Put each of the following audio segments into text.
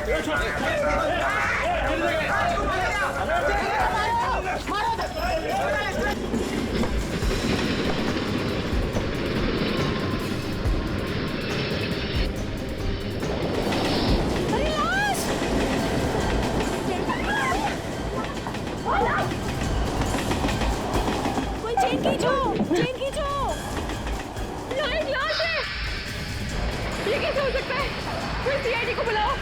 Chain खींचो, chain खींचो। लाश है। ये कैसे हो सकता है? कोई सीआईडी को बुलाओ।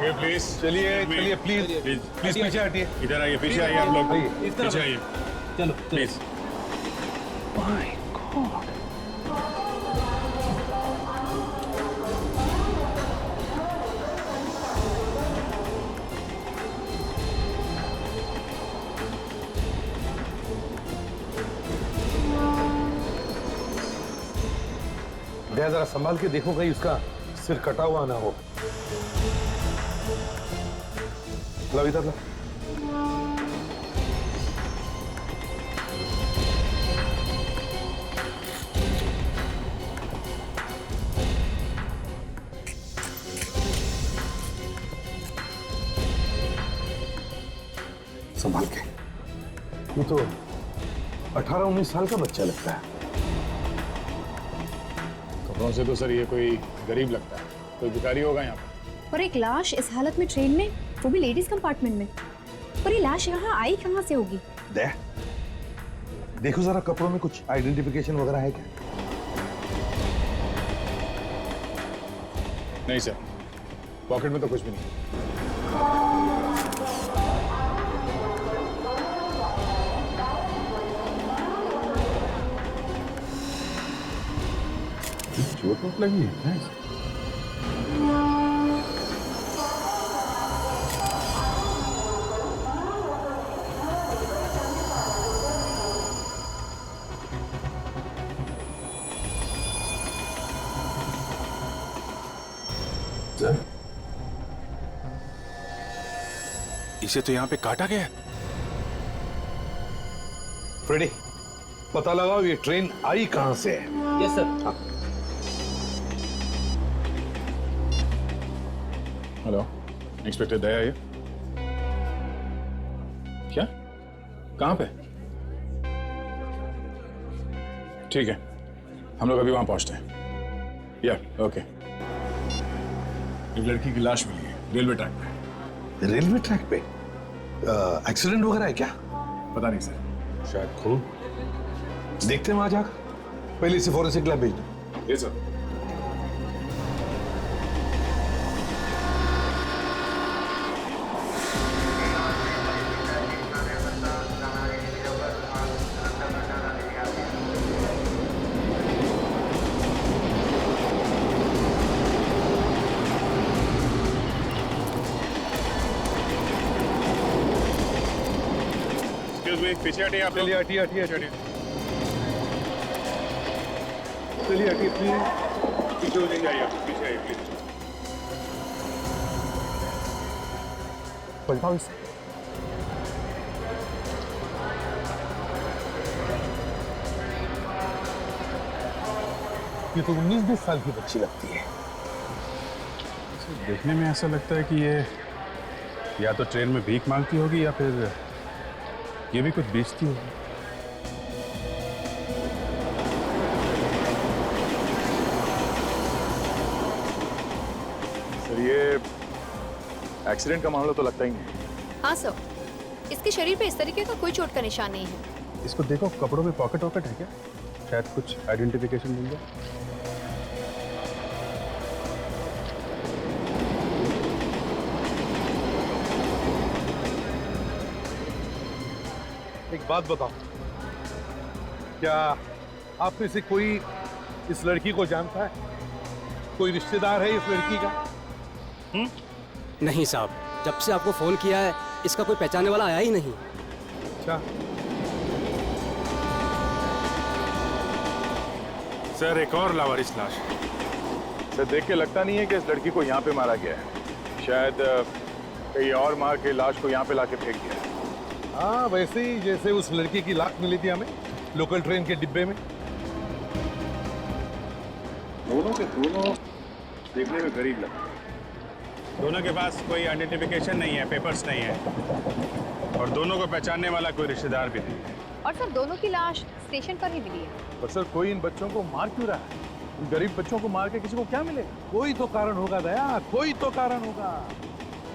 ये प्लीज चलिए चलिए प्लीज प्लीज पीछे हटिए। इधर आइए, पीछे आइए आप लोग, पीछे आइए चलो प्लीज। जरा संभाल के देखो कहीं उसका सिर कटा हुआ ना हो। लो इधर लो। संभाल के। ये तो 18-19 साल का बच्चा लगता है। कपड़ों से तो सर ये कोई गरीब लगता है, कोई भिखारी होगा यहाँ पर। और एक लाश इस हालत में ट्रेन में, वो भी लेडीज कंपार्टमेंट में। पर ये लाश यहाँ आई कहाँ से होगी? देखो जरा कपड़ों में कुछ आइडेंटिफिकेशन वगैरह है क्या? नहीं सर, पॉकेट में तो कुछ भी नहीं। चोट वोट लगी है? इसे तो यहाँ पे काटा गया। फ्रेडी, पता लगाओ ये ट्रेन आई कहां से है। Yes sir. हेलो, इंस्पेक्टर दया ये क्या? कहां पे? ठीक है, हम लोग अभी वहां पहुंचते हैं। या ओके। एक लड़की की लाश मिली है रेलवे ट्रैक पे। रेलवे ट्रैक पे? एक्सीडेंट वगैरह है क्या? पता नहीं सर। शायद खून। देखते हैं वहां जाकर। पहले इसे फॉरेंसिक लैब भेज दो। ये सर। पीछे हटिए आप लोग। चलिए हटिए हटिए हटिए। चलिए हटिए प्लीज। पीछे हो जाइए, पीछे आइए प्लीज। पलटाओ इसे। ये तो 19-20 साल की बच्ची लगती है। देखने में ऐसा लगता है कि ये या तो ट्रेन में भीख मांगती होगी या फिर ये भी कुछ बेचती होगी। सर ये एक्सीडेंट का मामला तो लगता ही नहीं। हाँ सर, इसके शरीर पे इस तरीके का कोई चोट का निशान नहीं है। इसको देखो, कपड़ों में पॉकेट वॉकेट है क्या? शायद कुछ आइडेंटिफिकेशन मिल जाए। एक बात बताओ, क्या आप में से कोई इस लड़की को जानता है? कोई रिश्तेदार है इस लड़की का? नहीं साहब, जब से आपको फोन किया है इसका कोई पहचानने वाला आया ही नहीं। अच्छा। सर एक और लावारिस लाश। सर देख के लगता नहीं है कि इस लड़की को यहाँ पे मारा गया है। शायद कहीं और मार के लाश को यहाँ पे लाके फेंक दिया है। हाँ, वैसे ही जैसे उस लड़की की लाश मिली थी हमें, लोकल ट्रेन के डिब्बे में। दोनों के दोनों देखने में गरीब लगते हैं। दोनों के पास कोई आइडेंटिफिकेशन नहीं है, पेपर्स नहीं है, और दोनों को पहचानने वाला कोई रिश्तेदार भी नहीं है। और सर दोनों की लाश स्टेशन पर ही मिली है। पर सर कोई इन बच्चों को मार क्यों रहा है? इन गरीब बच्चों को मार के किसी को क्या मिलेगा? कोई तो कारण होगा दया, कोई तो कारण होगा।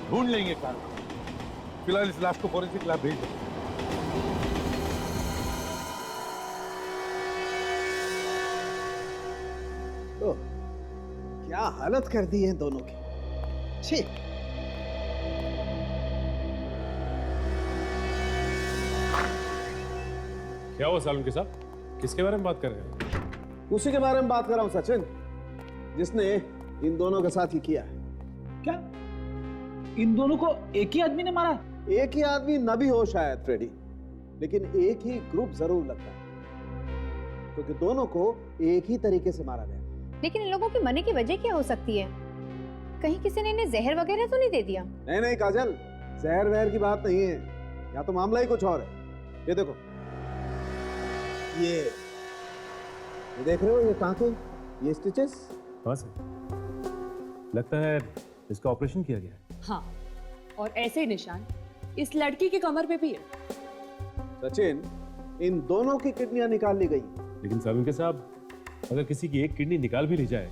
ढूंढ लेंगे कारण। फिलहाल इस लाश को फॉरेंसिक लैब भेज दो। तो क्या हालत कर दी है दोनों की। छी। क्या हुआ सालुंके साहब? किसके बारे में बात कर रहे हैं? उसी के बारे में बात कर रहा हूं सचिन, जिसने इन दोनों के साथ ही किया है। क्या इन दोनों को एक ही आदमी ने मारा? एक ही आदमी न भी हो शायद फ्रेडी, लेकिन एक ही ग्रुप जरूर लगता है, क्योंकि दोनों को एक ही तरीके से मारा गया। लेकिन इन लोगों के मरने की वजह क्या हो सकती है? कहीं किसी ने इन्हें जहर वगैरह तो नहीं दे दिया? नहीं नहीं काजल, जहर वहर की बात नहीं है, यहाँ तो मामला ही कुछ और है। ये देखो, ये देख रहे हो, ये टांके, ये स्टिचेस। हाँ सर, लगता है इसका ऑपरेशन किया गया है। हाँ, और ऐसे निशान इस लड़की की कमर पे भी है। सचिन, इन दोनों की किडनियां निकाल ली गई। लेकिन सालुंके साहब, अगर किसी की एक किडनी निकाल भी ली जाए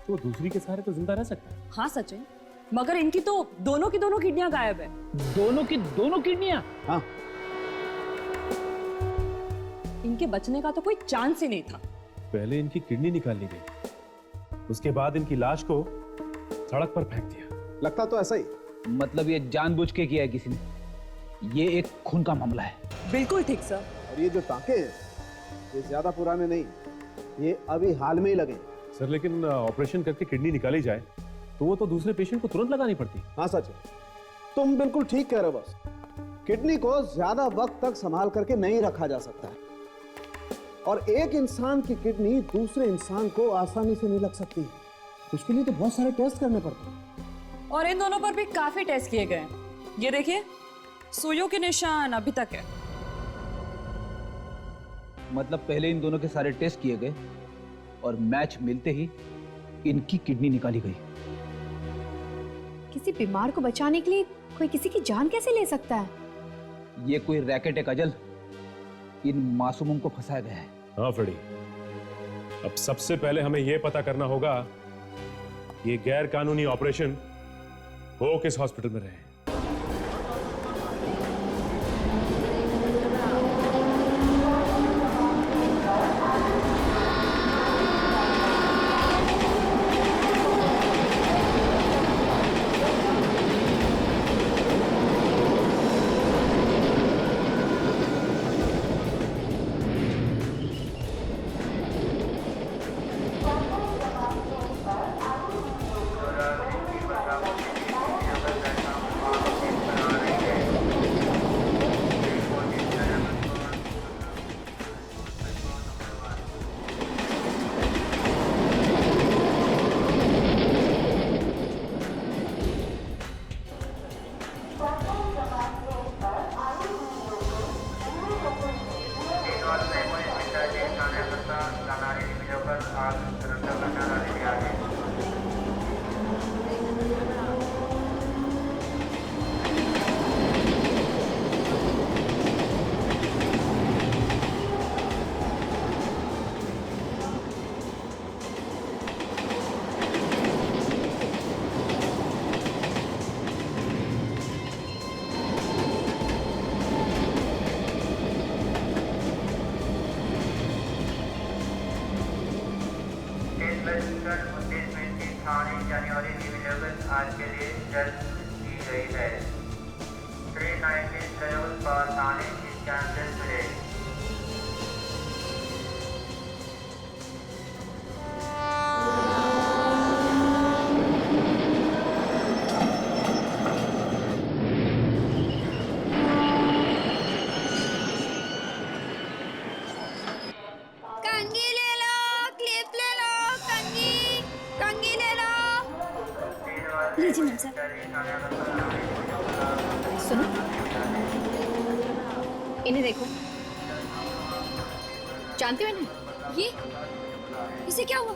तो वो दूसरी के सहारे तो जिंदा रह सकता है। हाँ सचिन, मगर इनकी तो दोनों की दोनों किडनियां गायब है। दोनों की दोनों किडनियां? हाँ, इनके बचने का तो कोई चांस ही नहीं था। पहले इनकी किडनी निकाल ली गई, उसके बाद इनकी लाश को सड़क पर फेंक दिया। लगता तो ऐसा ही। मतलब ये जानबूझ के किया है किसी ने। ये एक खून का मामला है। बिल्कुल ठीक सर। और ये जो टांके हैं, ये ज्यादा पुराने नहीं, ये अभी हाल में ही लगे। सर लेकिन ऑपरेशन करके किडनी निकाली जाए तो वो तो दूसरे पेशेंट को तुरंत लगानी पड़ती। हाँ सच है, तुम बिल्कुल ठीक कह रहे हो। बस किडनी को ज्यादा वक्त तक संभाल करके नहीं रखा जा सकता है, और एक इंसान की किडनी दूसरे इंसान को आसानी से नहीं लग सकती। उसके लिए तो बहुत सारे टेस्ट करने पड़ते हैं। और इन दोनों पर भी काफी टेस्ट किए गए। ये देखिए, सुइयों के निशान अभी तक है। मतलब पहले इन दोनों के सारे टेस्ट किए गए और मैच मिलते ही इनकी किडनी निकाली गई। किसी बीमार को बचाने के लिए कोई किसी की जान कैसे ले सकता है? ये कोई रैकेट है काजल, इन मासूमों को फंसाया गया है। हाँ फ्रेडी, अब सबसे पहले हमें यह पता करना होगा ये गैर कानूनी ऑपरेशन हो किस हॉस्पिटल में रहे। जनवरी अवेलेबल आज के लिए जल्द की गई है। 319 ट्रेवल पर थाने इस कैंसिल मिले। कंघी ले लो, क्लिप ले लो, कंघी ले लो। लीजिए मैम सर। सुनो, इन्हें देखो। जानते हो इन्हें? ये इसे क्या हुआ?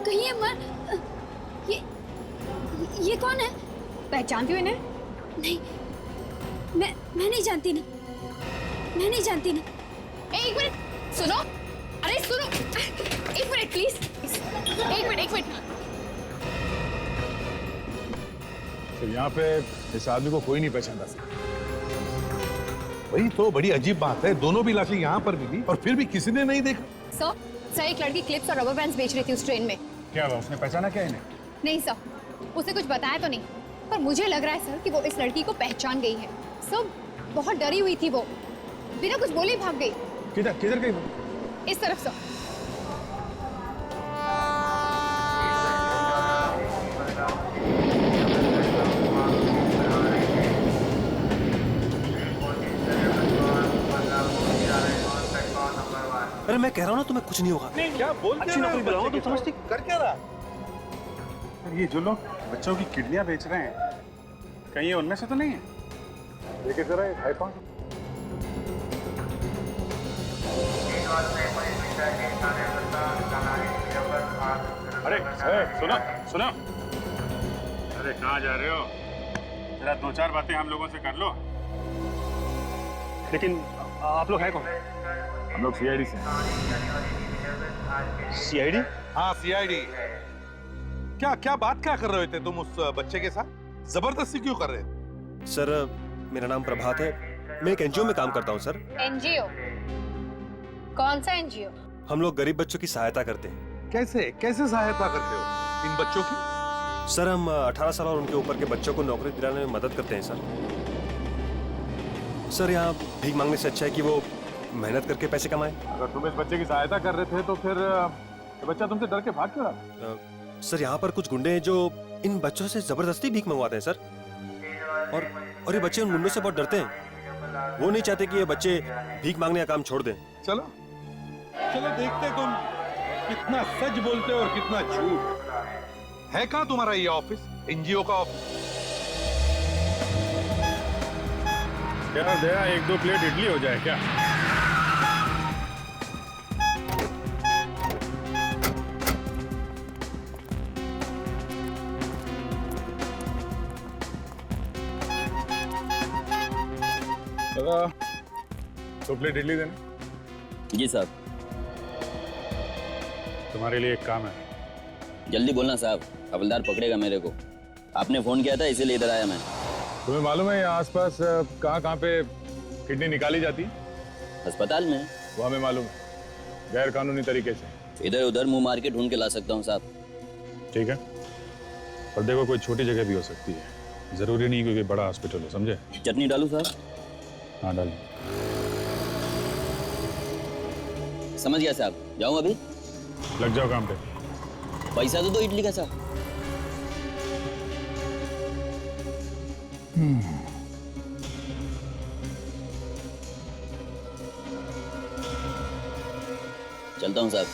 कहीं ये मर ये कौन है? पहचानती हो इन्हें? नहीं, मैं नहीं जानती ना, मैं नहीं जानती ना। एक मिनट सुनो, अरे सुनो, एक मिनट प्लीज, एक मिनट। तो यहाँ पे इस आदमी को कोई नहीं पहचानता। वही तो बड़ी अजीब बात है, दोनों भी लाशें यहाँ पर मिली और फिर भी किसी ने नहीं देखा। सर एक लड़की क्लिप्स और रबर बैंड्स बेच रही थी उस ट्रेन में। क्या हुआ, उसने पहचाना क्या इन्हें? नहीं सर, उसने कुछ बताया तो नहीं, पर मुझे लग रहा है सर कि वो इस लड़की को पहचान गई है। सर बहुत डरी हुई थी वो, बिना कुछ बोले ही भाग गई। किधर गई वो? इस तरफ सर। अरे मैं कह रहा हूँ ना तुम्हें कुछ नहीं होगा। नहीं क्या बोल अच्छी नौकरी दिलाऊंगा, तुम समझती? कर क्या रहा? ये जो लोग बच्चों की किडनियां बेच रहे हैं, कहीं ये उनमें से तो नहीं है? देखिए जरा एक आईफोन। अरे सुनो, अरे कहाँ जा रहे हो? जरा दो चार बातें हम लोगों से कर लो। लेकिन आप लोग हैं कौन? हम लोग सीआईडी से। सीआईडी? हाँ सीआईडी। क्या बात क्या कर रहे थे तुम उस बच्चे के साथ? जबरदस्ती क्यों कर रहे थे? सर मेरा नाम प्रभात है, मैं एक एनजीओ में काम करता हूँ सर। एनजीओ? कौन सा एनजीओ? हम लोग गरीब बच्चों की सहायता करते हैं। कैसे सहायता करते हो इन बच्चों की? सर हम 18 साल और उनके ऊपर के बच्चों को नौकरी दिलाने में मदद करते हैं सर। सर यहाँ भीख मांगने से अच्छा है कि वो मेहनत करके पैसे कमाएं। अगर तुम इस बच्चे की सहायता कर रहे थे तो फिर ये बच्चा तुमसे डर के भाग क्यों रहा? सर यहाँ पर कुछ गुंडे हैं जो इन बच्चों से जबरदस्ती भीख मंगवाते हैं सर, और ये बच्चे उन गुंडों से बहुत डरते हैं। वो नहीं चाहते कि ये बच्चे भीख मांगने का काम छोड़ दें। चलो देखते तुम कितना सच बोलते हो और कितना झूठ। है कहाँ तुम्हारा ये ऑफिस, एनजीओ का ऑफिस? क्या दया, एक दो प्लेट इडली हो जाए क्या? दो प्लेट इडली देना। जी साहब। तुम्हारे लिए एक काम है। जल्दी बोलना साहब, हवलदार पकड़ेगा मेरे को। आपने फोन किया था इसीलिए इधर आया मैं। तुम्हें मालूम है यहाँ आसपास कहाँ पे किडनी निकाली जाती है? अस्पताल में। वो हमें मालूम है, गैर कानूनी तरीके से। इधर उधर मुंह मार के ढूंढ के ला सकता हूँ साहब। ठीक है, पर देखो कोई छोटी जगह भी हो सकती है, जरूरी नहीं क्योंकि बड़ा हॉस्पिटल हो, समझे? चटनी डालूं साहब? हाँ डाल। समझ गया साहब, जाऊं अभी? लग जाओ काम पे। पैसा तो दो इडली का साहब। चलता हूं साहब।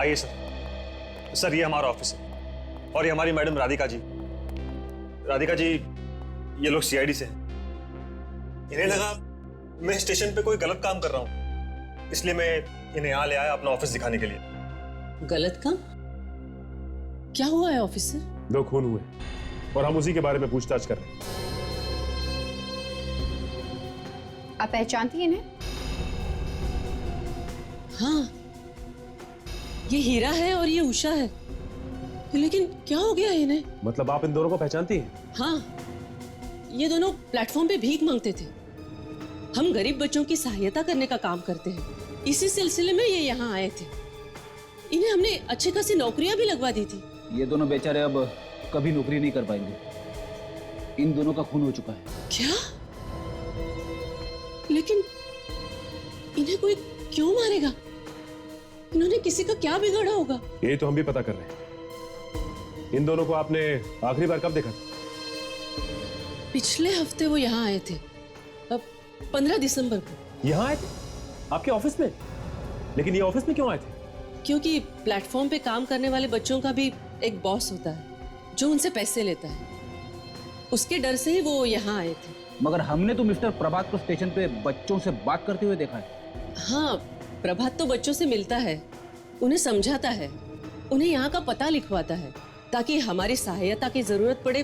आइए सर, ये हमारा ऑफिस है और ये हमारी मैडम राधिका जी। राधिका जी, ये लोग सीआईडी से हैं। इन्हें लगा मैं स्टेशन पे कोई गलत काम कर रहा हूं, इसलिए मैं इन्हें यहाँ ले आया अपना ऑफिस दिखाने के लिए। गलत काम? क्या हुआ है ऑफिसर? 2 खून हुए और हम उसी के बारे में पूछताछ कर रहे हैं। आप पहचानती हैं इन्हें? हाँ, ये हीरा है और ये उषा है, लेकिन क्या हो गया इन्हें? मतलब आप इन दोनों को पहचानती हैं? हाँ, ये दोनों प्लेटफॉर्म पे भीख मांगते थे। हम गरीब बच्चों की सहायता करने का काम करते हैं, इसी सिलसिले में ये यहाँ आए थे। इन्हें हमने अच्छी खासी नौकरियां भी लगवा दी थी। ये दोनों बेचारे अब कभी नौकरी नहीं कर पाएंगे। इन दोनों का खून हो चुका है। क्या? लेकिन इन्हें कोई क्यों मारेगा? इन्होंने किसी का क्या बिगाड़ा होगा? ये तो हम भी पता कर रहे हैं। इन दोनों को आपने आखिरी बार कब देखा था? पिछले हफ्ते वो यहाँ आए थे, अब 15 दिसंबर को। यहाँ आए थे? आपके ऑफिस में? लेकिन ये ऑफिस में क्यों आए थे? क्योंकि प्लेटफॉर्म पे काम करने वाले बच्चों का भी एक बॉस होता है जो उनसे पैसे लेता है। उसके डर से ही वो यहाँ आए थे। मगर हमने तो मिस्टर प्रभात को स्टेशन पे बच्चों से बात करते हुए देखा है। हाँ, प्रभात तो बच्चों से मिलता है, उन्हें समझाता है, उन्हें यहाँ का पता लिखवाता है, ताकि हमारी सहायता की जरूरत पड़े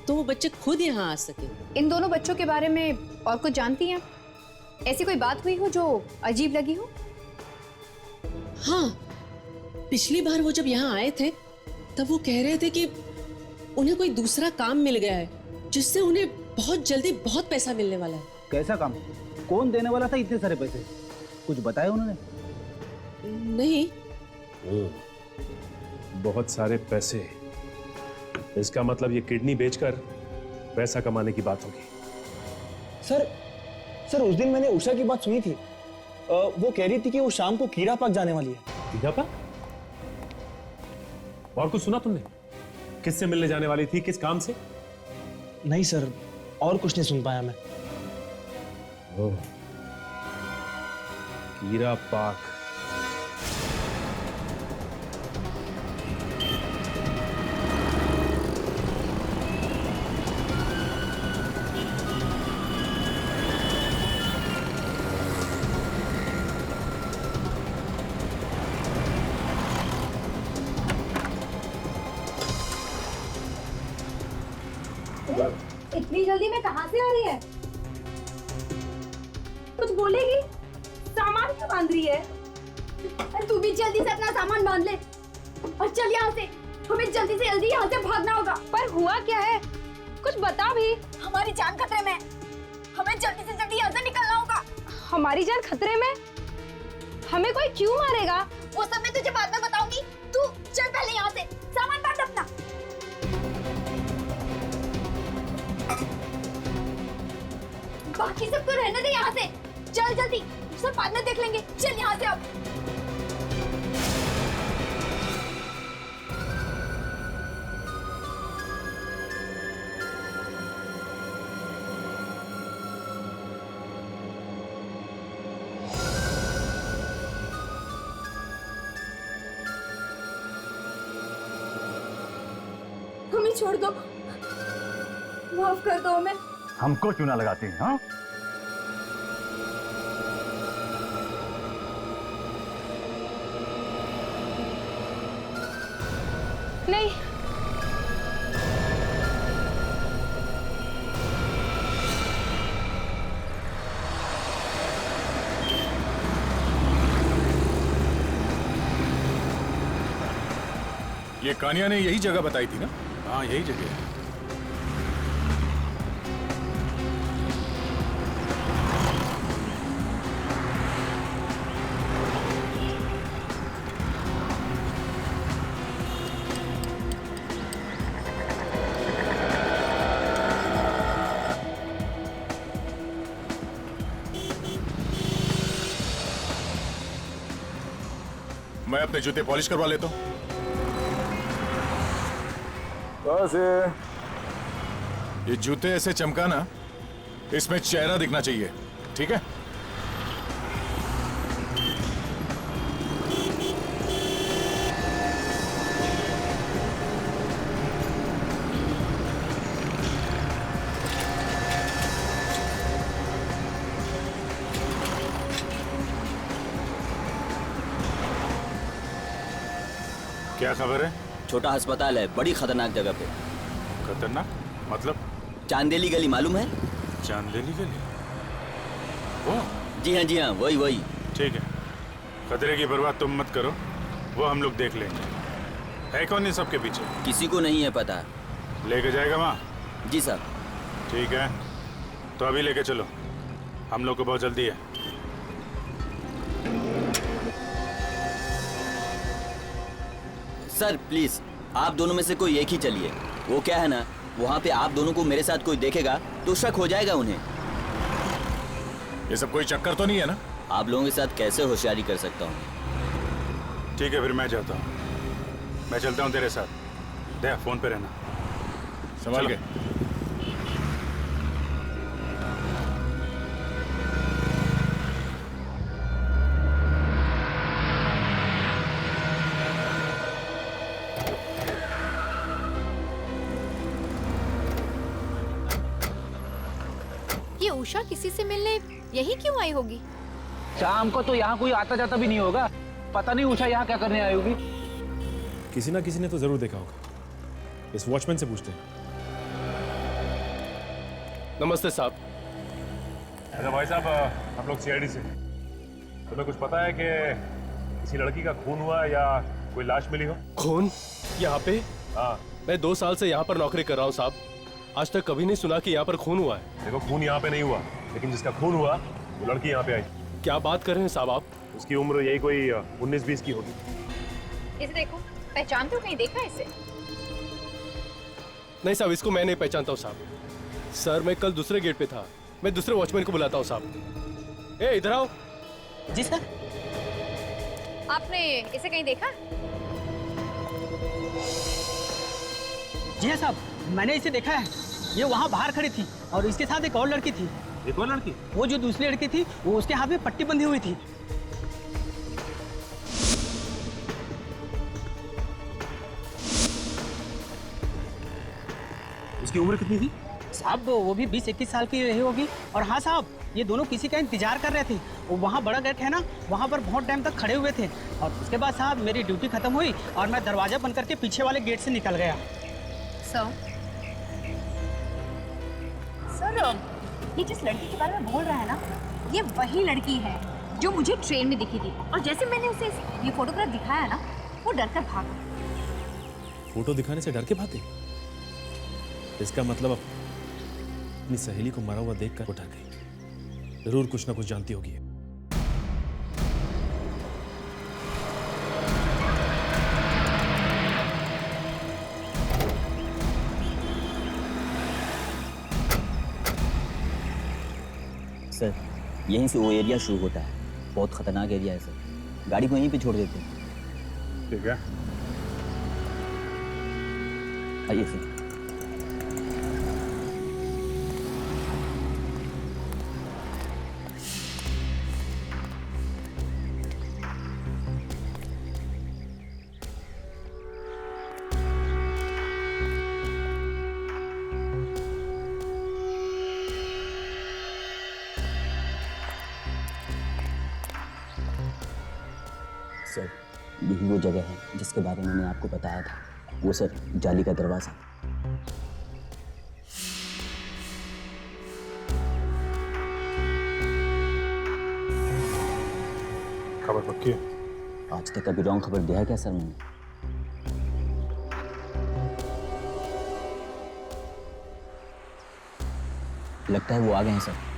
तो वो बच्चे खुद यहाँ आ सके। इन दोनों बच्चों के बारे में और कुछ जानती हैं? ऐसी कोई बात हुई हो जो अजीब लगी हो? हाँ, पिछली बार वो जब यहाँ आए थे तब वो कह रहे थे कि उन्हें कोई दूसरा काम मिल गया है जिससे उन्हें बहुत जल्दी बहुत पैसा मिलने वाला है। कैसा काम? कौन देने वाला था इतने सारे पैसे? कुछ बताया उन्होंने? नहीं। बहुत सारे पैसे, इसका मतलब ये किडनी बेचकर पैसा कमाने की बात होगी। सर उस दिन मैंने उषा की बात सुनी थी। वो कह रही थी कि वो शाम को कीड़ा पार्क जाने वाली है। कीड़ा पार्क? और कुछ सुना तुमने? किससे मिलने जाने वाली थी, किस काम से? नहीं सर, और कुछ नहीं सुन पाया मैं। कीड़ा पार्क। इतनी जल्दी में कहाँ से आ रही है? कुछ बोलेगी? सामान क्यों बांध रही है? तू भी जल्दी से अपना सामान बांध ले और चल यहाँ से। हमें जल्दी से जल्दी यहाँ से भागना होगा। पर हुआ क्या है? कुछ बता भी। हमारी जान खतरे में। हमें जल्दी से जल्दी यहाँ से निकलना होगा। हमारी जान खतरे में? हमें कोई क्यों मारेगा? वो सब मैं तुझे बाद में बताऊंगी। तू चल पहले यहाँ से, सामान बांध अपना। बाकी सबको रहने दे यहाँ से। चल जल्दी, सब बाद में देख लेंगे। चल यहाँ से अब। हमें छोड़ दो, माफ कर दो हमें। हमको चूना लगाती हैं, हाँ? नहीं, ये कानिया ने यही जगह बताई थी ना? हाँ, यही जगह है। मैं अपने जूते पॉलिश करवा लेता हूँ। बस ये जूते ऐसे चमकाना, इसमें चेहरा दिखना चाहिए, ठीक है? क्या खबर है? छोटा अस्पताल है, बड़ी खतरनाक जगह पे। खतरनाक मतलब? चांदेली गली मालूम है? चांदेली गली? वो? जी हाँ वही। ठीक है, खतरे की परवाह तुम मत करो, वो हम लोग देख लेंगे। है कौन इन सबके पीछे? किसी को नहीं है पता। लेके जाएगा वहाँ? जी सर। ठीक है, तो अभी लेके चलो, हम लोग को बहुत जल्दी है। सर प्लीज, आप दोनों में से कोई एक ही चलिए। वो क्या है ना, वहाँ पे आप दोनों को मेरे साथ कोई देखेगा तो शक हो जाएगा उन्हें। ये सब कोई चक्कर तो नहीं है ना? आप लोगों के साथ कैसे होशियारी कर सकता हूँ। ठीक है, फिर मैं जाता हूँ। मैं चलता हूँ तेरे साथ। दया, फोन पे रहना, संभाल के। ये उषा किसी से मिलने यही क्यों आई होगी? शाम को तो यहाँ कोई आता जाता भी नहीं होगा। पता नहीं उषा यहाँ क्या करने आई होगी। किसी ना किसी ने तो जरूर देखा होगा। इस वॉचमैन से पूछते हैं। नमस्ते साहब। अच्छा भाई साहब, हम लोग सीआईडी से। तुम्हें कुछ पता है कि किसी लड़की का खून हुआ या कोई लाश मिली हो? खून यहाँ पे? हाँ। मैं 2 साल से यहाँ पर नौकरी कर रहा हूँ साहब। आज तक कभी नहीं सुना कि यहाँ पर खून हुआ है। देखो, खून यहाँ पे नहीं हुआ, लेकिन जिसका खून हुआ वो लड़की यहाँ पे आई। क्या बात कर रहे हैं साहब आप? उसकी उम्र यही कोई 19-20 की होगी। इसे देखो, पहचानते हो? कहीं देखा है इसे? नहीं साहब, इसको मैं नहीं पहचानता हूँ साहब। सर मैं कल दूसरे गेट पे था, मैं दूसरे वॉचमैन को बुलाता हूँ साहब। ए इधर आओ। जी सर। आपने इसे कहीं देखा? जी हाँ साहब, मैंने इसे देखा है। ये वहाँ बाहर खड़ी थी और इसके साथ एक और लड़की थी। एक और लड़की? वो जो दूसरी लड़की थी वो उसके हाथ में पट्टी बंधी हुई थी। उसकी उम्र कितनी थी? साहब वो भी 20-21 साल की रही होगी। और हाँ साहब, ये दोनों किसी का इंतजार कर रहे थे। वो वहाँ बड़ा गेट है ना, वहाँ पर बहुत टाइम तक खड़े हुए थे। और उसके बाद साहब मेरी ड्यूटी खत्म हुई और मैं दरवाजा बंद करके पीछे वाले गेट से निकल गया। सर, ये जिस लड़की के बारे में बोल रहा है ना, ये वही लड़की है जो मुझे ट्रेन में दिखी थी। और जैसे मैंने उसे ये फोटोग्राफ दिखाया ना, वो डरकर भाग गई। फोटो दिखाने से डर के भागे? इसका मतलब अपनी सहेली को मरा हुआ देखकर वो डर गई। जरूर कुछ ना कुछ जानती होगी। सर यहीं से वो एरिया शुरू होता है। बहुत खतरनाक एरिया है सर। गाड़ी को यहीं पे छोड़ देते हैं। ठीक है, आइए सर। सर यही वो जगह है जिसके बारे में मैंने आपको बताया था। वो सर जाली का दरवाजा। खबर पक्की है? आज तक कभी रॉन्ग खबर दिया है क्या सर मैंने? लगता है वो आ गए हैं सर।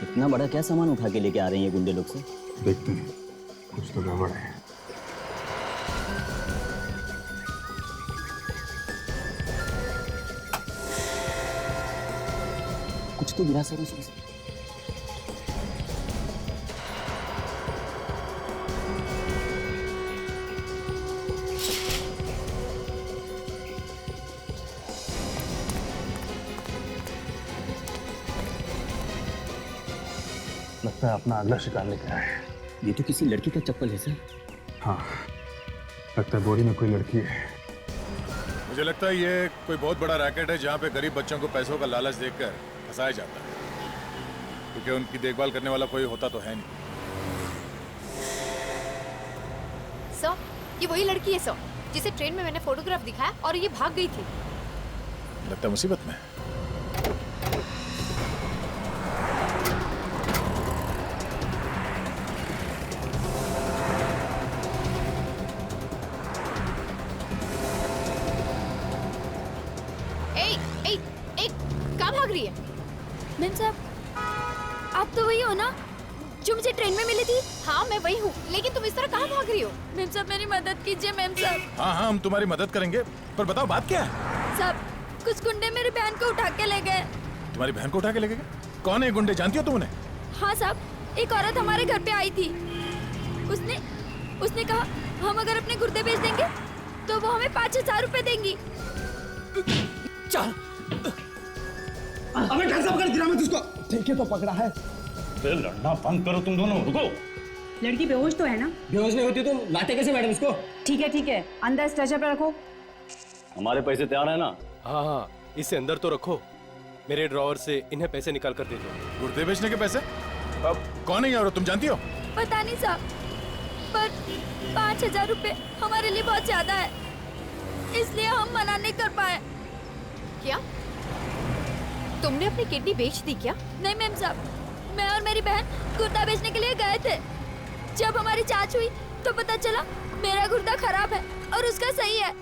इतना बड़ा क्या सामान उठा के लेके आ रहे हैं ये गुंडे लोग से? देखते हैं, कुछ तो गड़बड़ है। कुछ तो गिरा सर उसमें से। लगता है अपना अगला शिकार लेके आए हैं। ये तो किसी लड़की का चप्पल है सर। हाँ, लगता है बोरी में कोई लड़की है। मुझे लगता है ये कोई बहुत बड़ा रैकेट है जहाँ पे गरीब बच्चों को पैसों का लालच देकर फंसाया जाता है, क्योंकि उनकी देखभाल करने वाला कोई होता तो है नहीं। सर, ये वही लड़की है सर, जिसे ट्रेन में मैंने फोटोग्राफ दिखाया और ये भाग गई थी। लगता है मुसीबत में। मैम साहब, आप तो वही हो ना जो मुझे ट्रेन में मिली थी? हाँ मैं वही हूँ, लेकिन तुम इस तरह कहाँ भाग रही हो? मैम साहब मेरी मदद कीजिए मैम साहब। हाँ हाँ हम तुम्हारी मदद करेंगे, पर बताओ बात क्या है? साहब कुछ गुंडे मेरी बहन को उठा के ले गए। तुम्हारी बहन को उठा के लेके गए? कौन है ये गुंडे, जानती हो तुम उन्हें? हाँ साहब, एक औरत हमारे घर पे आई थी। उसने कहा हम अगर अपने गुर्दे बेच देंगे तो वो हमें 5,000 रुपए देंगी। चल अबे ढंग से पकड़, गिरा मत उसको। ठीक है तो पकड़ा है। लड़ना बंद करो तुम दोनों, रुको। लड़की बेहोश तो है ना? बेहोश नहीं होती तो लाते कैसे मैडम इसको? ठीक है, अंदर स्ट्रेचर पे रखो। हमारे पैसे तैयार है ना? हाँ, इसे अंदर तो रखो। मेरे ड्रॉवर से इन्हें पैसे निकाल कर दे दो। गुर्दे बेचने के पैसे? अब कौन है ये औरत, तुम जानती हो? पता नहीं साहब, पर 5,000 रुपए हमारे लिए बहुत ज्यादा है, इसलिए हम मना नहीं कर पाए। क्या तुमने अपनी किडनी बेच दी क्या? नहीं मैम साहब, मैं और मेरी बहन गुर्दा बेचने के लिए गए थे। जब हमारी जांच हुई तो पता चला मेरा गुर्दा खराब है और उसका सही है।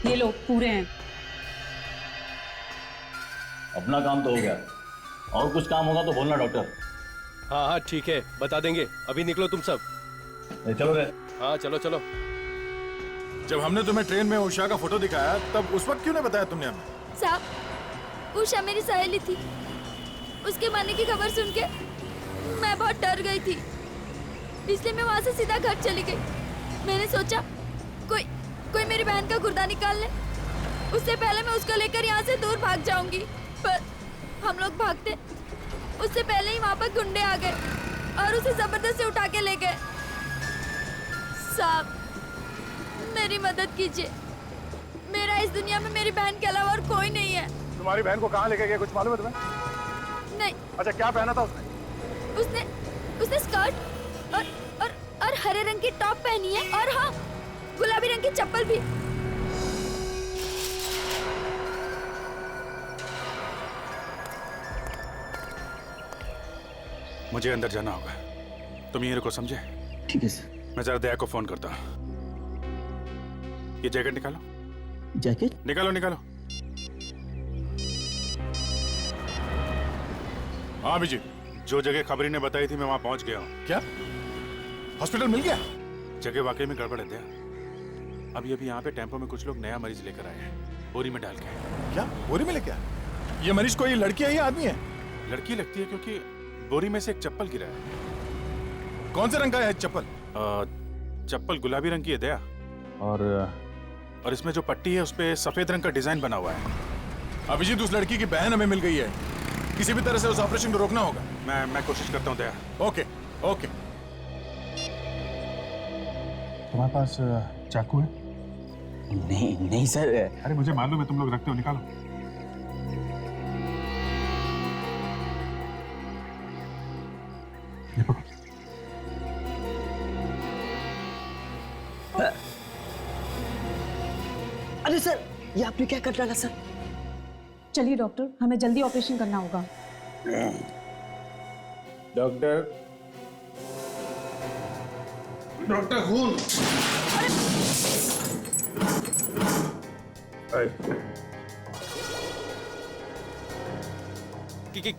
ये लो, पूरे हैं। अपना काम तो हो गया, और कुछ काम होगा तो बोलना डॉक्टर। हाँ, ठीक है, बता देंगे। अभी निकलो तुम सब। चलो रे। हाँ, चलो। जब हमने तुम्हें ट्रेन में उषा का फोटो दिखाया तब उस वक्त क्यों नहीं बताया तुमने हमें? साहब, उषा मेरी सहेली थी। उसके मरने की खबर सुन के मैं बहुत डर गई थी, इसलिए मैं वहाँ से सीधा घर चली गई। मैंने सोचा कोई मेरी बहन का गुर्दा निकाल ले, उससे पहले मैं उसको लेकर यहाँ से दूर भाग जाऊंगी। पर हम लोग भागते, उससे पहले ही वहाँ पर गुंडे आ गए और उसे जबरदस्ती उठा के ले गए। साहब, मेरी मदद कीजिए। मेरा इस दुनिया में मेरी बहन के अलावा और कोई नहीं है। तुम्हारी बहन को कहाँ लेके गए, कुछ मालूम है तुम्हें? नहीं। अच्छा, क्या पहना था उसने? उसने स्कर्ट और हरे रंग की टॉप पहनी है, और हाँ, गुलाबी रंग की चप्पल भी। मुझे अंदर जाना होगा, तुम यहीं रुको, समझे? ठीक है सर। मैं जरा दया को फोन करता हूँ। ये जैकेट निकालो। जैकेट? निकालो। हाँ अभिजीत, जो जगह खबरी ने बताई थी मैं वहां पहुंच गया हूँ। क्या हॉस्पिटल मिल गया? जगह वाकई में गड़बड़ है दया। अभी यहाँ पे टेम्पो में कुछ लोग नया मरीज लेकर आए हैं, बोरी में डाल के। क्या बोरी में लेके आए? ये मरीज कोई लड़की है या आदमी है? लड़की लगती है, क्योंकि बोरी में से एक चप्पल गिरा है। कौन से रंग का है चप्पल? चप्पल गुलाबी रंग की है दया, और इसमें जो पट्टी है उसपे सफेद रंग का डिजाइन बना हुआ है। अभिजीत, उस लड़की की बहन हमें मिल गई है, किसी भी तरह से उस ऑपरेशन को रोकना होगा। मैं कोशिश करता हूँ दया। ओके। तुम्हारे पास चाकू है? नहीं सर। अरे मुझे मालूम है तुम लोग रखते हो, निकालो। अरे सर, ये आपने क्या कर डाला सर? चलिए डॉक्टर, हमें जल्दी ऑपरेशन करना होगा। डॉक्टर खून।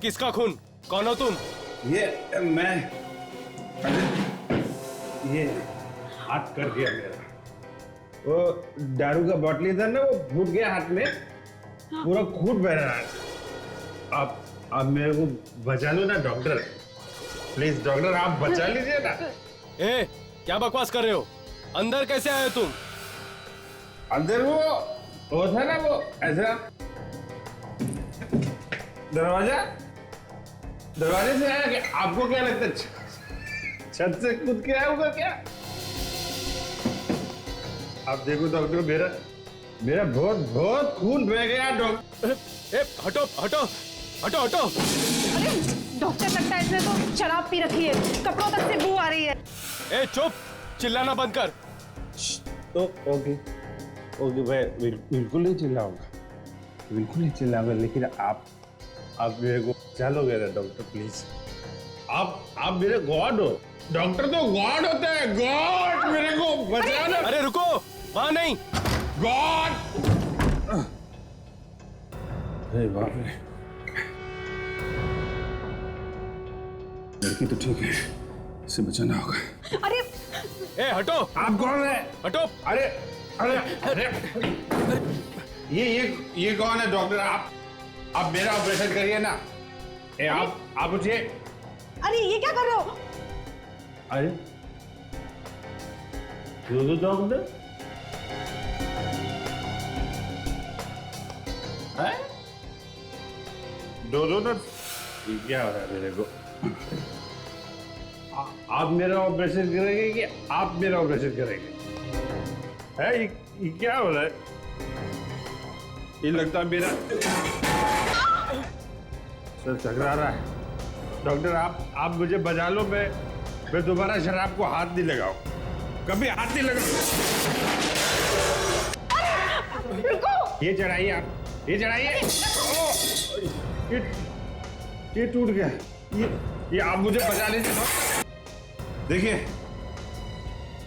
किसका खून? कौन हो तुम? ये मैं, ये हाथ कर दिया मेरा। वो दारू का बॉटली था ना, वो फूट गया हाथ में, पूरा खून बह रहा है। आप मेरे को बचा लो ना डॉक्टर, प्लीज डॉक्टर, आप बचा लीजिए ना। ए, क्या बकवास कर रहे हो? अंदर कैसे आए तुम? अंदर वो था ना, वो ऐसा दरवाजे से आया। क्या आपको क्या लगता है छत से कूद के आया होगा क्या? आप देखो डॉक्टर, मेरा बहुत खून बह गया डॉक्टर। हटो। अरे डॉक्टर, लगता है इसने तो शराब पी रखी है, कपड़ों तक से बू आ रही है। ए चुप, चिल्लाना बंद कर। तो ओके, मैं बिल्कुल नहीं चिल्लाऊंगा, लेकिन आप मेरे को चलोगे ना डॉक्टर, प्लीज। आप मेरे गॉड हो। डॉक्टर तो गॉड होता है, गॉड, मेरे को बचाना। अरे रुको, वहां नहीं, गॉड। अरे बाप रे, लड़की तो ठीक है, इसे बचाना होगा। अरे ए हटो। आप कौन है? हटो। अरे ये कौन है डॉक्टर? आप मेरा ऑपरेशन करिए ना। आप उठिए। अरे ये क्या कर रहे हो? अरे डॉक्टर डॉक्टर क्या हो रहा है मेरे को? आप मेरा ऑपरेशन करेंगे कि आप मेरा ऑपरेशन करेंगे? ये क्या हो रहा है? ये लगता है मेरा सर टकरा रहा है। डॉक्टर आप मुझे बचा लो। मैं दोबारा शराब को हाथ नहीं लगाऊं, कभी हाथ नहीं लगाऊं। ये चढ़ाइए आप, ये चढ़ाइए। ये टूट गया। ये आप मुझे बचा लीजिए।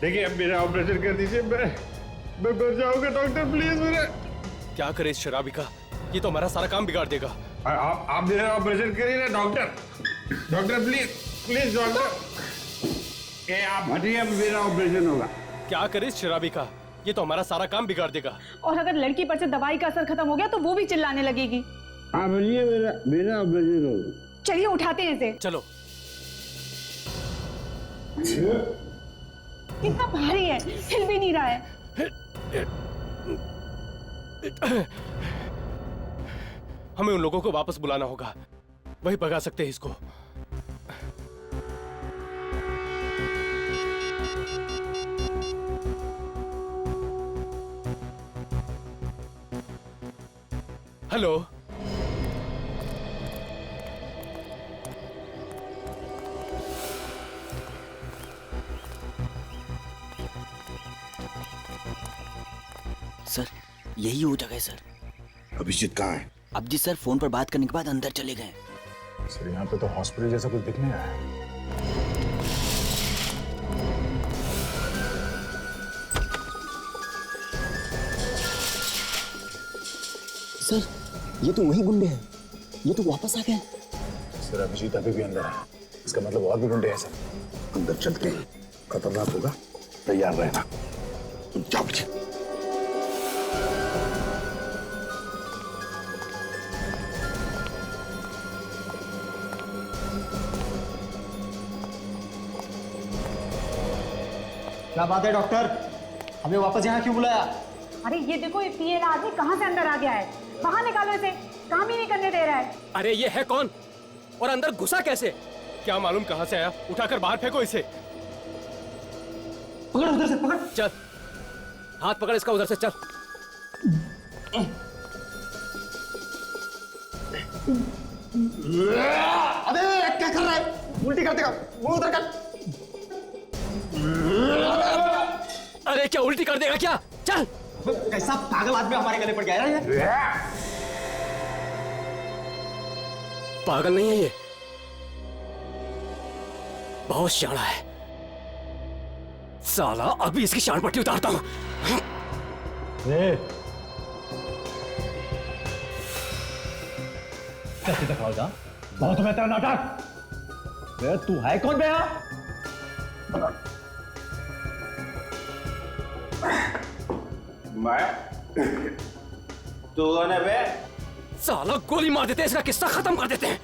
देखिए अब मेरा ऑपरेशन कर दीजिए। मैं मर जाऊंगा डॉक्टर, प्लीज मेरे। क्या करे इस शराबी का, ये तो हमारा सारा काम बिगाड़ देगा। आप मेरा ऑपरेशन करिए ना डॉक्टर प्लीज डॉक्टर। आप हटिए, अब मेरा ऑपरेशन होगा। क्या करे इस शराबी का, ये तो हमारा सारा काम बिगाड़ देगा। और अगर लड़की पर से दवाई का असर खत्म हो गया तो वो भी चिल्लाने लगेगी। हाँ बोलिए, मेरा ऑपरेशन होगा। चलिए उठाते हैं इसे। चलो। कितना भारी है, हिल भी नहीं रहा है। हमें उन लोगों को वापस बुलाना होगा, वही भगा सकते हैं इसको। हेलो, सर यही वो जगह है सर। अभिजीत कहाँ है? अभिजीत सर फोन पर बात करने के बाद अंदर चले गए। सर यहाँ पे तो हॉस्पिटल जैसा कुछ दिख नहीं रहा है। सर ये तो वही गुंडे हैं, ये तो वापस आ गए। सर अभिजीत अभी भी अंदर है, इसका मतलब और भी गुंडे हैं सर। अंदर चलते हैं, खतरनाक होगा, तैयार रहना। तुम जाओ पीछे। क्या बात है डॉक्टर, हमें वापस यहाँ क्यों बुलाया? अरे ये देखो, ये पिएला आदमी कहाँ से अंदर आ गया है। बाहर निकालो इसे, काम ही नहीं करने दे रहा है। अरे ये है कौन और अंदर घुसा कैसे? क्या मालूम कहां से आया, उठाकर बाहर फेंको इसे। पकड़ उधर से, पकड़। चल, हाथ पकड़ इसका उधर से, चल। अबे क्या कर रहा है, उल्टी कर देगा, वो उधर कर। अरे क्या उल्टी कर देगा क्या? चल। कैसा पागल आदमी हमारे गले पड़ गया है ये? पागल नहीं है ये, बहुत शाना है साला। अभी इसकी शान पट्टी उतारता हूं। कैसे दिखाओगा? बहुत बेहतर नाटक। तू है कौन बे? मैं तो ने बे साला गोली मार देते हैं, इसका किस्सा खत्म कर देते हैं।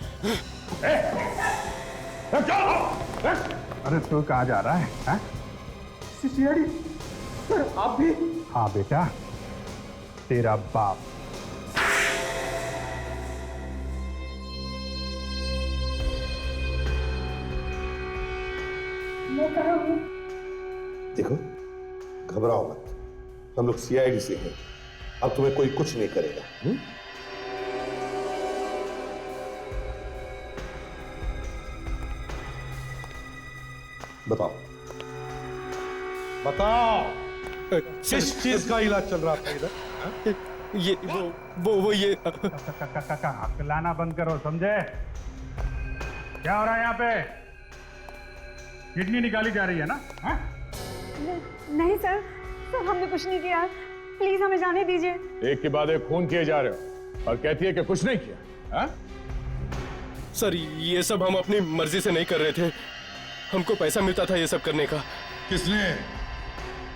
अरे तू कहाँ जा रहा है? सीआईडी सर, आप भी? हाँ बेटा, तेरा बाप। मैं कहाँ हूँ? देखो घबराओ मत, हम लोग सीआईडी से हैं, अब तुम्हें कोई कुछ नहीं करेगा। बताओ किस चीज का इलाज चल रहा था इधर? ये वो ये हकलाना बंद करो, समझे? क्या हो रहा है यहाँ पे? किडनी निकाली जा रही है ना? नहीं सर, हमने कुछ नहीं किया, प्लीज हमें जाने दीजिए। एक के बाद एक खून किए जा रहे हो और कहती है कि कुछ नहीं किया। हा? सर ये सब हम अपनी मर्जी से नहीं कर रहे थे, हमको पैसा मिलता था ये सब करने का।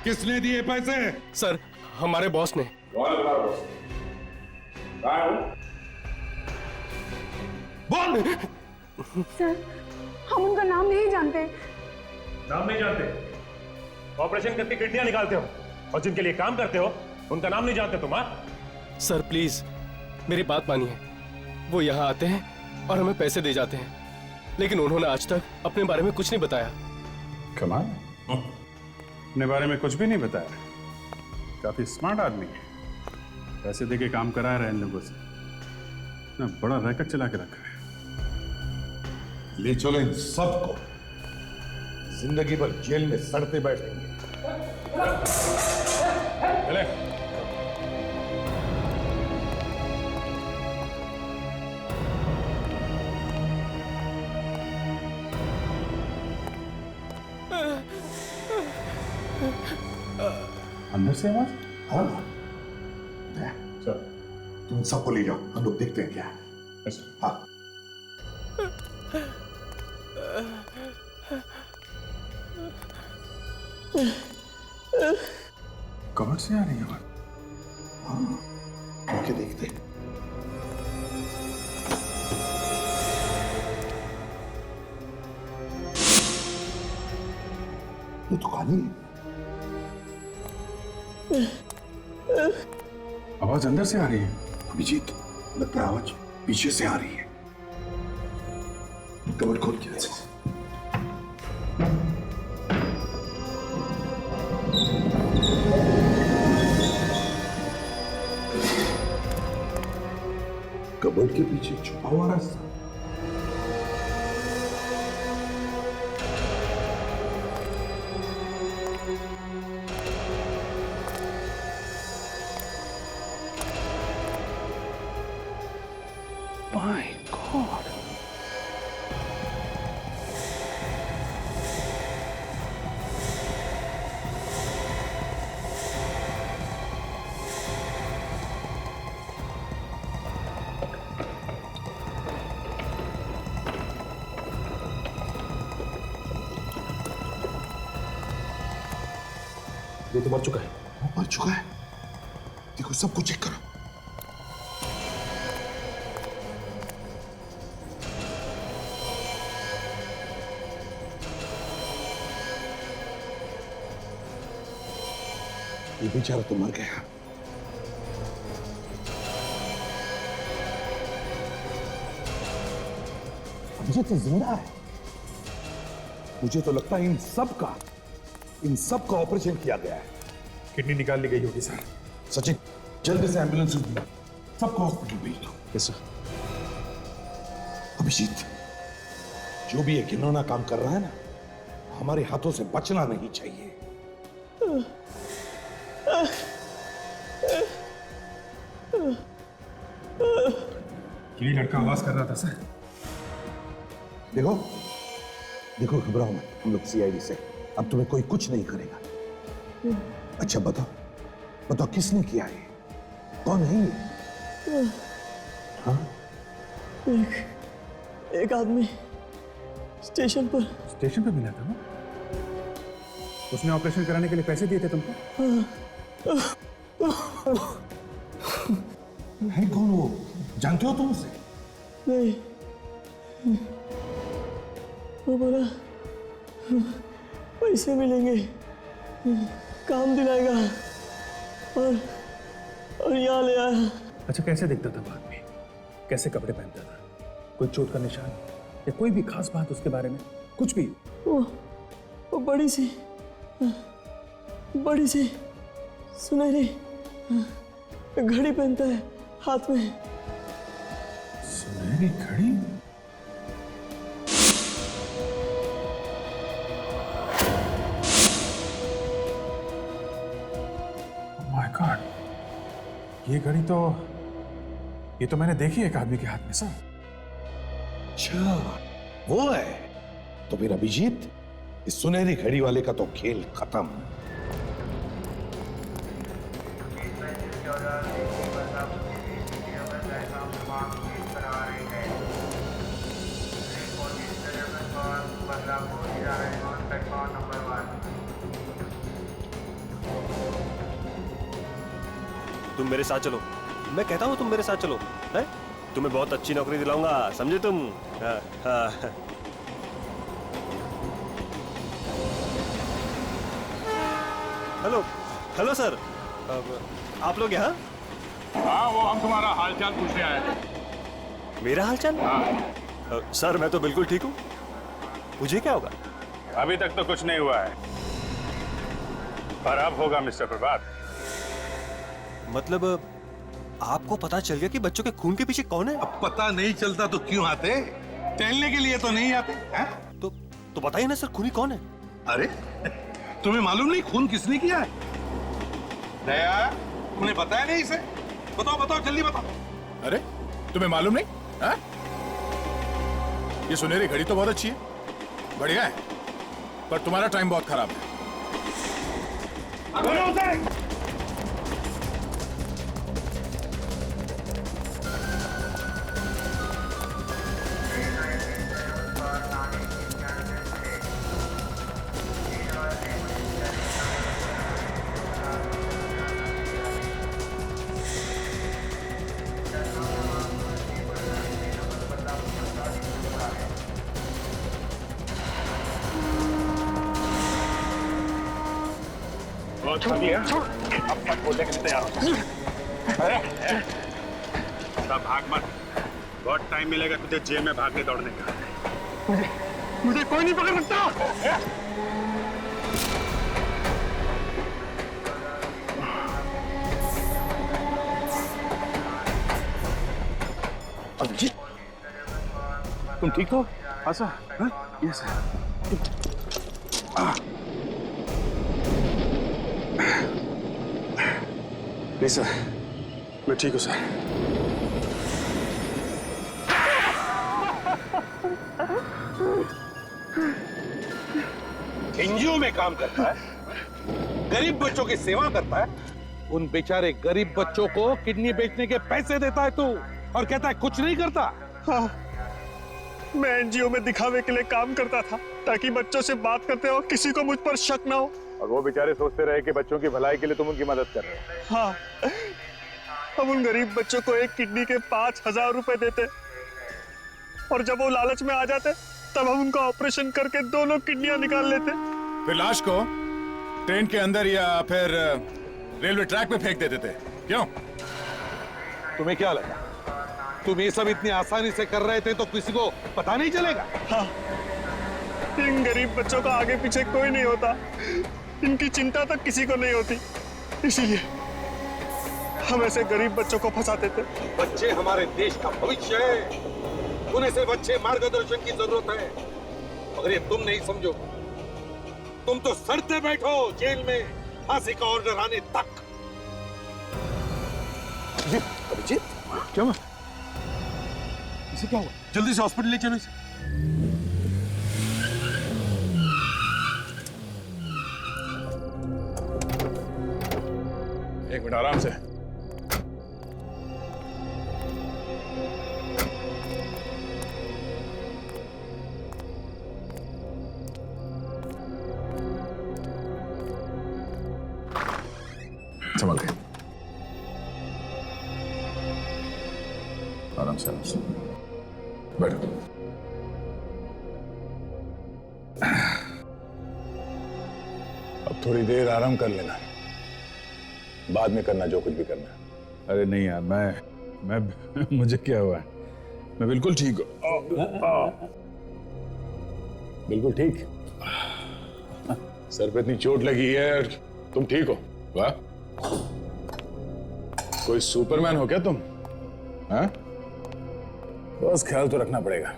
किसने दिए पैसे? सर हमारे बॉस ने। कौन है तुम्हारा बॉस? बोल। सर, हम उनका नाम नहीं जानते। नाम नहीं जानते? ऑपरेशन करके किडनियां निकालते हो और जिनके लिए काम करते हो उनका नाम नहीं जानते तुम? सर प्लीज मेरी बात मानिए। वो यहाँ आते हैं और हमें पैसे दे जाते हैं, लेकिन उन्होंने आज तक अपने बारे में कुछ नहीं बताया। कमाल, अपने बारे में कुछ भी नहीं बताया। काफी स्मार्ट आदमी है, पैसे देके काम करा रहे हैं इन लोगों से। ना बड़ा रैकेट चला के रखा है। ले चलो इन सबको, जिंदगी भर जेल में सड़ते बैठेंगे। चले। अंदर से आवाज? हाँ सर, तुम सबको ले जाओ, हम लोग देखते हैं क्या है। हाँ कबर्ड से आ रही है आवाज। हाँ आके देखते हैं। ये तो खाली है। आवाज अंदर से आ रही है। अभिजीत, लगता है आवाज पीछे से आ रही है। कबर्ड खोल के ऐसे। कबर्ड के पीछे छुपा हुआ रास्ता। My God. ये तो मर चुका है। वो मर चुका है। देखो सबको चेक करो। ये बेचारा तो मर गया। मुझे तो जिंदा है। मुझे तो लगता है इन सब का ऑपरेशन किया गया है। किडनी निकाल ली गई होगी सर। सचिन, जल्दी से एम्बुलेंस सबको हॉस्पिटल भेज दो। Yes sir. अभिजीत, जो भी ये घिनौना काम कर रहा है ना, हमारे हाथों से बचना नहीं चाहिए। ये लड़का आवाज कर रहा था सर। देखो घबराओ मत, हम लोग सीआईडी से, अब तुम्हें कोई कुछ नहीं करेगा। अच्छा बताओ किसने किया ये? कौन है ये? हाँ? एक आदमी स्टेशन पर मिला था ना? उसने ऑपरेशन कराने के लिए पैसे दिए थे तुमको? है कौन वो? जानते हो तुम उसे? नहीं, वो बोला पैसे मिलेंगे, काम दिलाएगा और यहाँ ले आया। अच्छा, कैसे दिखता था बाद में? कैसे कपड़े पहनता था? कोई चोट का निशान या कोई भी खास बात उसके बारे में? कुछ भी? वो बड़ी सी सुनहरी घड़ी पहनता है हाथ में। सुनहरी घड़ी? माय गॉड, ये घड़ी तो मैंने देखी एक आदमी के हाथ में सर। अच्छा, वो है? तो फिर अभिजीत, इस सुनहरी घड़ी वाले का तो खेल खत्म। तुम मेरे साथ चलो, मैं कहता हूँ तुम मेरे साथ चलो, है? तुम्हें बहुत अच्छी नौकरी दिलाऊंगा, समझे तुम? हाँ, हाँ। हेलो, हेलो सर, आप लोग यहाँ? हाँ, वो हम तुम्हारा हालचाल पूछने आए हैं। मेरा हालचाल? हाँ। सर मैं तो बिल्कुल ठीक हूँ। मुझे क्या होगा? अभी तक तो कुछ नहीं हुआ है, पर अब होगा मिस्टर प्रभात। मतलब आपको पता चल गया कि बच्चों के खून के पीछे कौन है? अब पता नहीं चलता तो क्यों आते? टहलने के लिए तो नहीं आते हैं? तो बताइए ना सर, खूनी कौन है? अरे तुम्हें मालूम नहीं खून किसने किया है? दया, उन्हें बताया नहीं इसे? बताओ बताओ जल्दी बताओ। अरे तुम्हें मालूम नहीं? हाँ? ये सुनहरी घड़ी तो बहुत अच्छी है, बढ़िया है, पर तुम्हारा टाइम बहुत खराब है। अब तक बोलने के लिए तैयार हो। भाग मत, बहुत टाइम मिलेगा तुझे जेल में भागने दौड़ने का। मुझे कोई नहीं पकड़ सकता। अभिजीत, तुम ठीक हो? हाँ सर। हाँ? Yes sir. नहीं सर, मैं ठीक हूँ सर। एनजीओ में काम करता है, गरीब बच्चों की सेवा करता है, उन बेचारे गरीब बच्चों को किडनी बेचने के पैसे देता है तू, और कहता है कुछ नहीं करता। हाँ, मैं एनजीओ में दिखावे के लिए काम करता था ताकि बच्चों से बात करते हो किसी को मुझ पर शक ना हो। और वो बेचारे सोचते रहे कि बच्चों की भलाई के लिए तुम उनकी मदद कर रहे हो। हाँ, हम उन गरीब बच्चों को एक किडनी के 5,000 रुपए देते, और जब वो लालच में आ जाते तब हम उनका ऑपरेशन करके दोनों किडनियां निकाल लेते। फिर लाश को ट्रेन के अंदर या फिर रेलवे ट्रैक पे फेंक देते थे। क्यों? तुम्हें क्या लगा तुम ये सब इतनी आसानी से कर रहे थे तो किसी को पता नहीं चलेगा? हाँ, इन गरीब बच्चों का आगे पीछे कोई नहीं होता, इनकी चिंता तक किसी को नहीं होती, इसीलिए हम ऐसे गरीब बच्चों को फंसाते थे। बच्चे हमारे देश का भविष्य है, उन्हें सिर्फ अच्छे मार्गदर्शन की जरूरत है। मगर ये तुम नहीं समझो, तुम तो सड़ते बैठो जेल में फांसी का ऑर्डर आने तक। अभिजीत, क्या हुआ? इसे क्या हुआ? जल्दी से हॉस्पिटल ले चलो इसे। एक मिनट आराम से। संभल के, आराम से, आराम से बैठो। अब थोड़ी देर आराम कर लेना, बाद में करना जो कुछ भी करना। अरे नहीं यार, मैं मुझे क्या हुआ है? मैं बिल्कुल ठीक हूँ, बिल्कुल ठीक। सर पे इतनी चोट लगी है और तुम ठीक हो? वाह, कोई सुपरमैन हो क्या तुम? हाँ, बस ख्याल तो रखना पड़ेगा।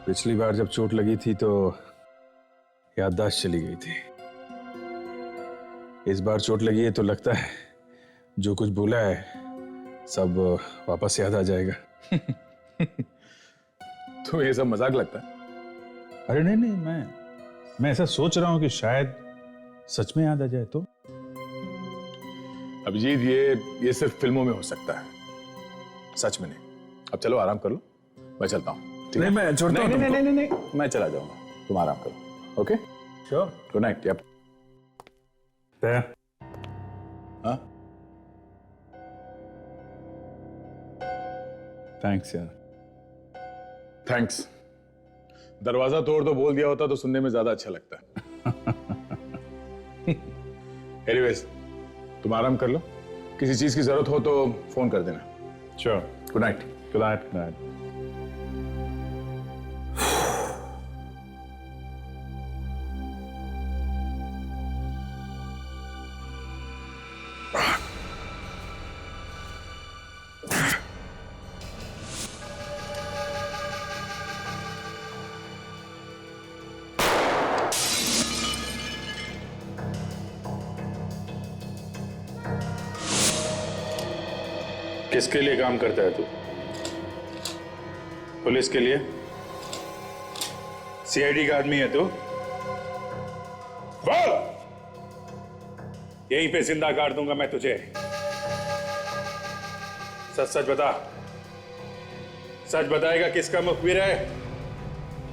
पिछली बार जब चोट लगी थी तो याददाश्त चली गई थी। इस बार चोट लगी है तो लगता है जो कुछ बोला है सब वापस याद आ जाएगा। तो ये सब मजाक लगता है? अरे नहीं नहीं, मैं ऐसा सोच रहा हूं कि शायद सच में याद आ जाए तो। अभिजीत, ये सिर्फ फिल्मों में हो सकता है, सच में नहीं। अब चलो आराम कर लो, मैं चलता हूँ। नहीं, मैं छोड़ता हूँ तुमको। नहीं, मैं चला जाऊंगा, तुम आराम करो। Okay, sure. Good night. Yep. हाँ थैंक्स यार। थैंक्स। दरवाजा तोड़ तो बोल दिया होता तो सुनने में ज्यादा अच्छा लगता है। एनीवेज, तुम आराम कर लो, किसी चीज की जरूरत हो तो फोन कर देना। Sure. Good night. Good night. Good night. किसके लिए काम करता है तू? पुलिस के लिए? सीआईडी का आदमी है तू? बोल! यहीं पे जिंदा काट दूंगा मैं तुझे। सच सच बता। सच बताएगा किसका मुखबिर है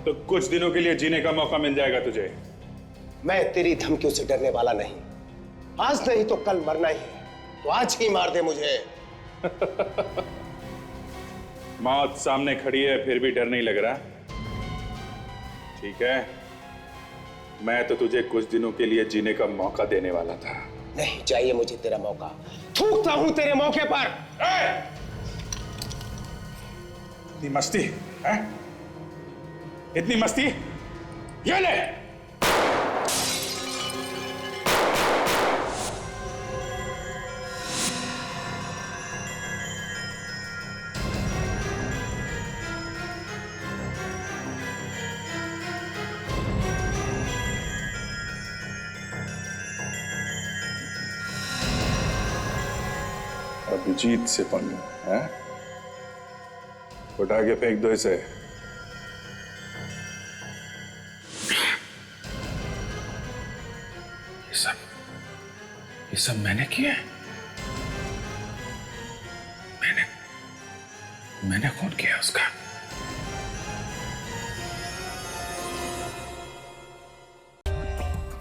तो कुछ दिनों के लिए जीने का मौका मिल जाएगा तुझे। मैं तेरी धमकियों से डरने वाला नहीं। आज नहीं तो कल मरना ही है, तो आज ही मार दे मुझे। मौत सामने खड़ी है फिर भी डर नहीं लग रहा? ठीक है, मैं तो तुझे कुछ दिनों के लिए जीने का मौका देने वाला था। नहीं चाहिए मुझे तेरा मौका, थूकता हूं तेरे मौके पर। इतनी मस्ती है? इतनी मस्ती? ये ले। अभिजीत से पंगा है? उठा के फेंक दो इसे। ये सब मैंने किया? मैंने खून किया उसका?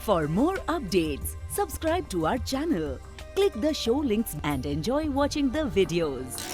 For more updates, subscribe to our channel, click the show links and enjoy watching the videos.